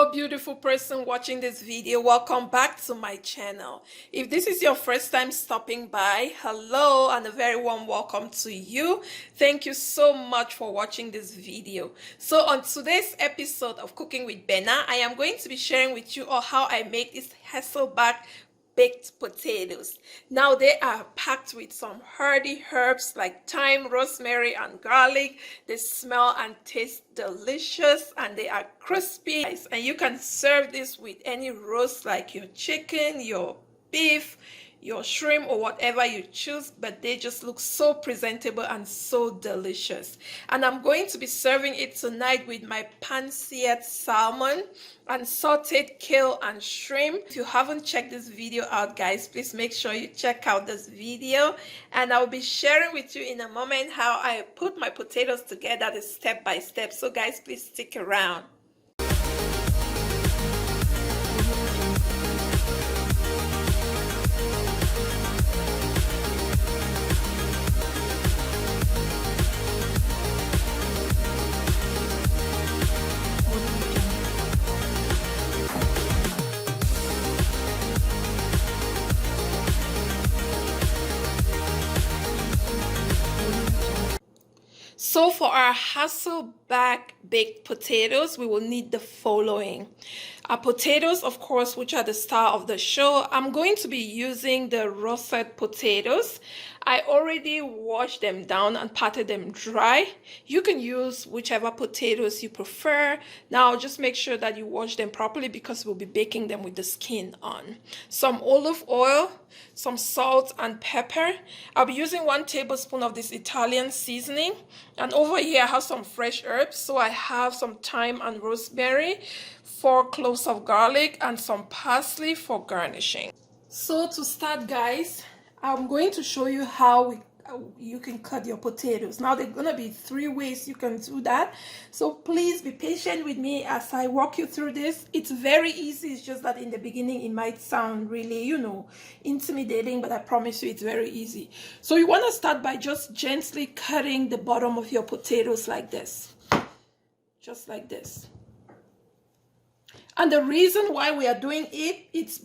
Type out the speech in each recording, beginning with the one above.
Hello beautiful person watching this video, welcome back to my channel. If this is your first time stopping by, hello and a very warm welcome to you. Thank you so much for watching this video. So on today's episode of Cooking with Benna, I am going to be sharing with you all how I make this Hasselback baked potatoes. Now they are packed with some hearty herbs like thyme, rosemary and garlic. They smell and taste delicious and they are crispy, and you can serve this with any roast like your chicken, your beef, your shrimp or whatever you choose, but they just look so presentable and so delicious. And I'm going to be serving it tonight with my pan-seared salmon and sauteed kale and shrimp. If you haven't checked this video out, guys, please make sure you check out this video, and I'll be sharing with you in a moment how I put my potatoes together, the step by step. So guys, please stick around. So for our Hasselback baked potatoes, we will need the following. Our potatoes, of course, which are the star of the show. I'm going to be using the Russet potatoes. I already washed them down and patted them dry. You can use whichever potatoes you prefer. Now just make sure that you wash them properly because we'll be baking them with the skin on. Some olive oil, some salt and pepper. I'll be using 1 tablespoon of this Italian seasoning. And over here I have some fresh herbs. So I have some thyme and rosemary, 4 cloves of garlic and some parsley for garnishing. So to start, guys, I'm going to show you how you can cut your potatoes. Now there are gonna be 3 ways you can do that, so please be patient with me as I walk you through this. It's very easy, it's just that in the beginning it might sound really, intimidating, but I promise you it's very easy. So you want to start by just gently cutting the bottom of your potatoes like this, just like this. And the reason why we are doing it, it's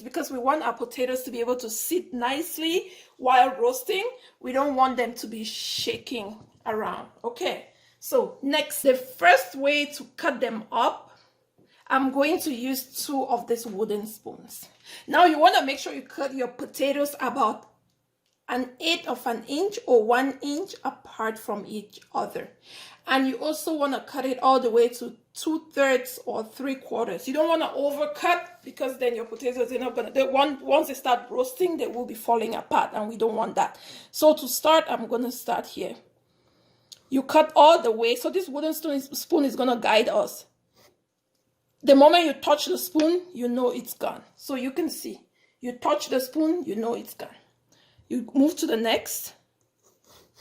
because we want our potatoes to be able to sit nicely while roasting. We don't want them to be shaking around. Okay, so next, the first way to cut them up, I'm going to use 2 of these wooden spoons. Now you want to make sure you cut your potatoes about 1/8 of an inch or 1 inch apart from each other. And you also want to cut it all the way to 2/3 or 3/4. You don't want to overcut because then your potatoes are not going to, once they start roasting, they will be falling apart and we don't want that. So to start, I'm going to start here. You cut all the way. So this wooden spoon is going to guide us. The moment you touch the spoon, you know it's gone. So you can see, you touch the spoon, you know it's gone. You move to the next.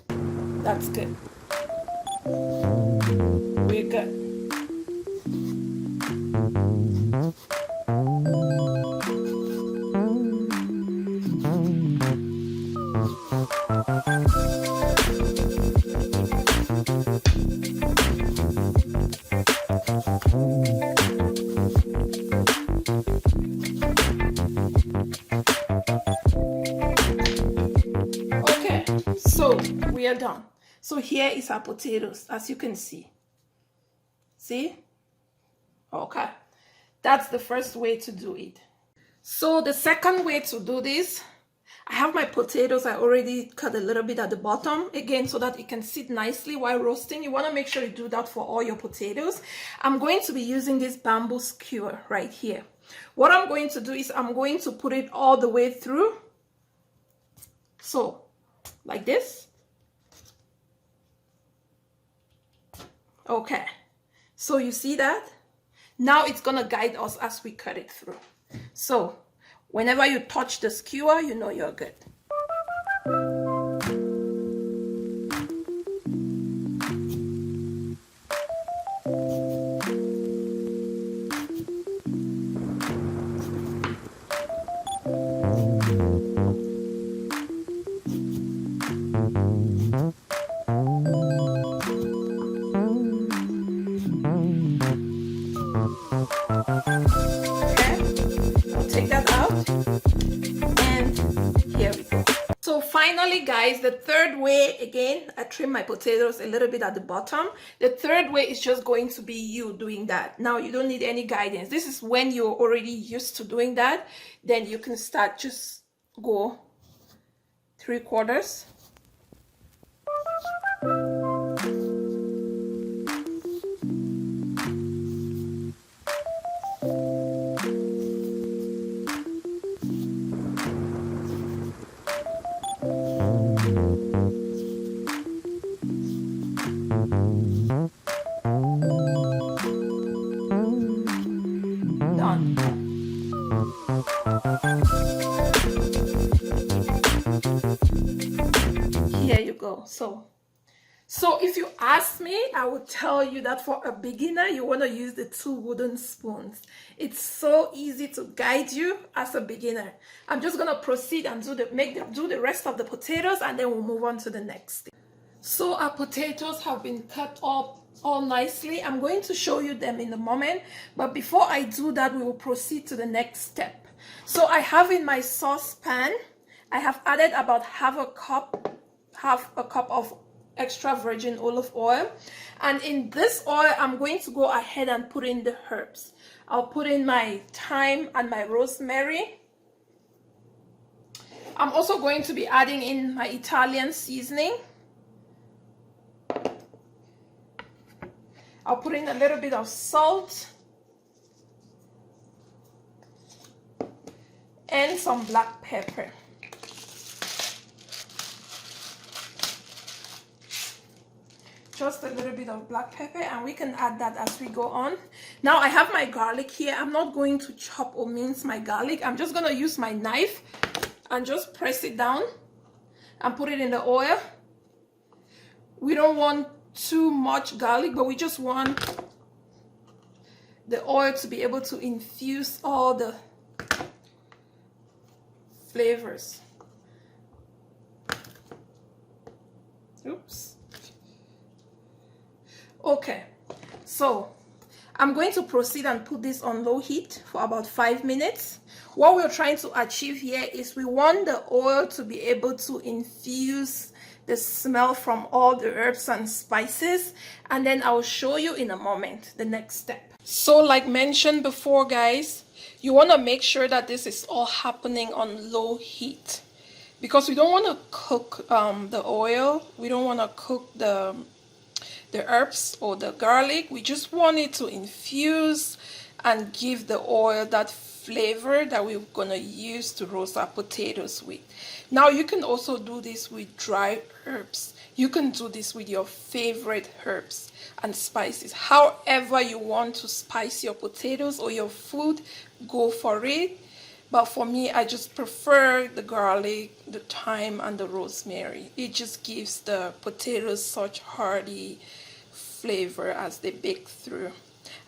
That's good. We're good. Okay, so we are done. So here is our potatoes, as you can see. See? Okay, that's the first way to do it. So the second way to do this, I have my potatoes. I already cut a little bit at the bottom, again, so that it can sit nicely while roasting. You want to make sure you do that for all your potatoes. I'm going to be using this bamboo skewer right here. What I'm going to do is I'm going to put it all the way through. So, like this. Okay, so you see that? Now it's gonna guide us as we cut it through. So whenever you touch the skewer, you know you're good. Okay, I'll take that out, and here we go. So finally, guys, the third way, again, I trim my potatoes a little bit at the bottom. The third way is just going to be you doing that. Now, you don't need any guidance. This is when you're already used to doing that. Then you can start, just go 3/4. Here you go. So if you ask me, I would tell you that for a beginner, you want to use the 2 wooden spoons. It's so easy to guide you as a beginner. I'm just going to proceed and do the rest of the potatoes, and then we'll move on to the next thing. So our potatoes have been cut up all nicely. I'm going to show you them in a moment, but before I do that, we will proceed to the next step. So I have in my saucepan, I have added about half a cup of extra virgin olive oil, and in this oil I'm going to go ahead and put in the herbs. I'll put in my thyme and my rosemary. I'm also going to be adding in my Italian seasoning. I'll put in a little bit of salt and some black pepper. Just a little bit of black pepper, and we can add that as we go on. Now I have my garlic here. I'm not going to chop or mince my garlic. I'm just going to use my knife and just press it down and put it in the oil. We don't want too much garlic, but we just want the oil to be able to infuse all the flavors. Oops. Okay, so I'm going to proceed and put this on low heat for about 5 minutes. What we're trying to achieve here is we want the oil to be able to infuse the smell from all the herbs and spices, and then I'll show you in a moment the next step. So like mentioned before, guys, you want to make sure that this is all happening on low heat, because we don't want to cook the oil. We don't want to cook the herbs or the garlic. We just want it to infuse and give the oil that flavor that we're gonna use to roast our potatoes with. Now you can also do this with dry herbs. You can do this with your favorite herbs and spices. However you want to spice your potatoes or your food, go for it. But for me, I just prefer the garlic, the thyme, and the rosemary. It just gives the potatoes such hearty flavor as they bake through.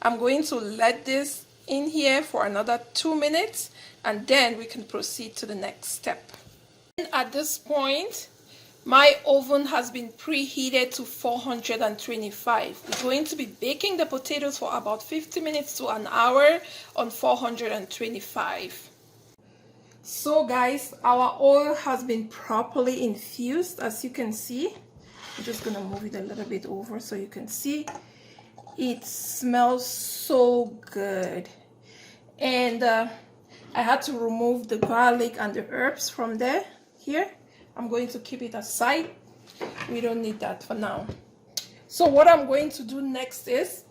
I'm going to let this in here for another 2 minutes, and then we can proceed to the next step. And at this point, my oven has been preheated to 425. We're going to be baking the potatoes for about 50 minutes to an hour on 425. So guys, our oil has been properly infused, as you can see. I'm just gonna move it a little bit over so you can see. It smells so good. And I had to remove the garlic and the herbs from there. Here, I'm going to keep it aside. We don't need that for now. So what I'm going to do next is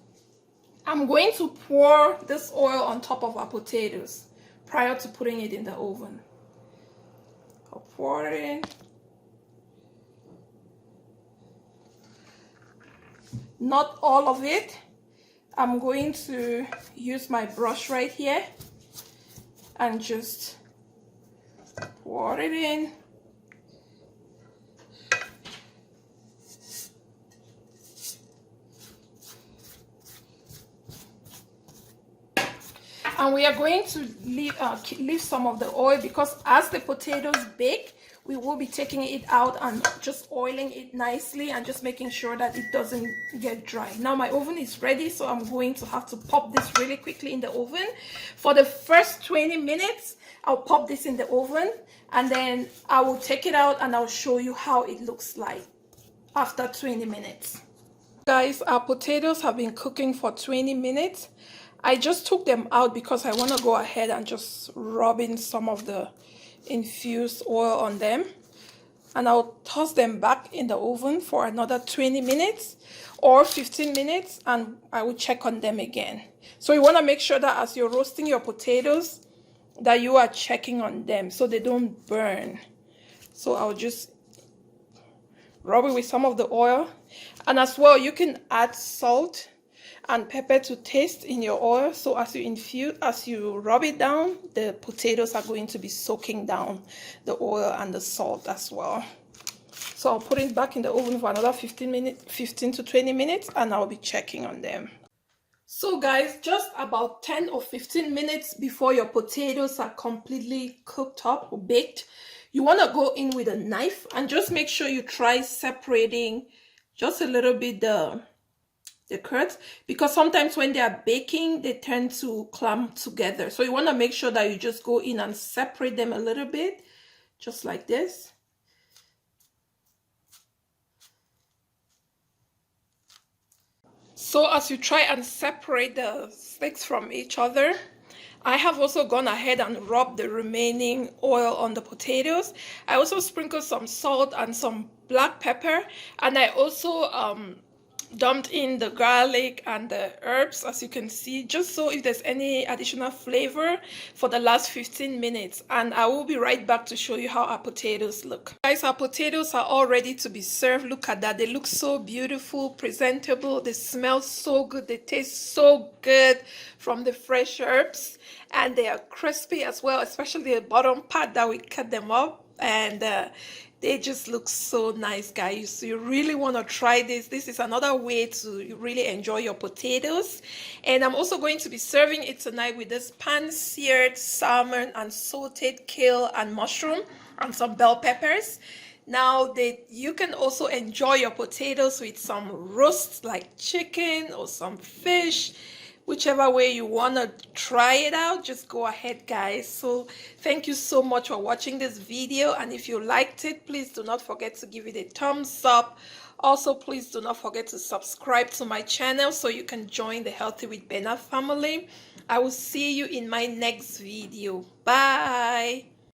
I'm going to pour this oil on top of our potatoes prior to putting it in the oven. I'll pour it in. Not all of it. I'm going to use my brush right here and just pour it in. And we are going to leave some of the oil, because as the potatoes bake, we will be taking it out and just oiling it nicely and just making sure that it doesn't get dry. Now my oven is ready, so I'm going to have to pop this really quickly in the oven. For the first 20 minutes, I'll pop this in the oven, and then I will take it out and I'll show you how it looks like after 20 minutes. Guys, our potatoes have been cooking for 20 minutes. I just took them out because I want to go ahead and just rub in some of the infused oil on them, and I'll toss them back in the oven for another 20 minutes or 15 minutes, and I will check on them again. So you want to make sure that as you're roasting your potatoes that you are checking on them so they don't burn. So I'll just rub it with some of the oil, and as well you can add salt and pepper to taste in your oil. So as you rub it down, the potatoes are going to be soaking down the oil and the salt as well. So I'll put it back in the oven for another 15 to 20 minutes, and I'll be checking on them. So guys, just about 10 or 15 minutes before your potatoes are completely cooked up or baked, you want to go in with a knife and just make sure you try separating just a little bit the curds, because sometimes when they are baking they tend to clump together. So you want to make sure that you just go in and separate them a little bit, just like this. So as you try and separate the sticks from each other, I have also gone ahead and rubbed the remaining oil on the potatoes. I also sprinkled some salt and some black pepper, and I also dumped in the garlic and the herbs, as you can see, just so if there's any additional flavor for the last 15 minutes. And I will be right back to show you how our potatoes look. Guys, our potatoes are all ready to be served. Look at that. They look so beautiful, presentable. They smell so good. They taste so good from the fresh herbs, and they are crispy as well, especially the bottom part that we cut them up, and they just look so nice, guys. So you really want to try this. This is another way to really enjoy your potatoes. And I'm also going to be serving it tonight with this pan-seared salmon and sauteed kale and mushroom and some bell peppers. Now you can also enjoy your potatoes with some roast like chicken or some fish. Whichever way you want to try it out, just go ahead, guys. So thank you so much for watching this video, and if you liked it, please do not forget to give it a thumbs up. Also, please do not forget to subscribe to my channel so you can join the Healthy with Benna family. I will see you in my next video. Bye.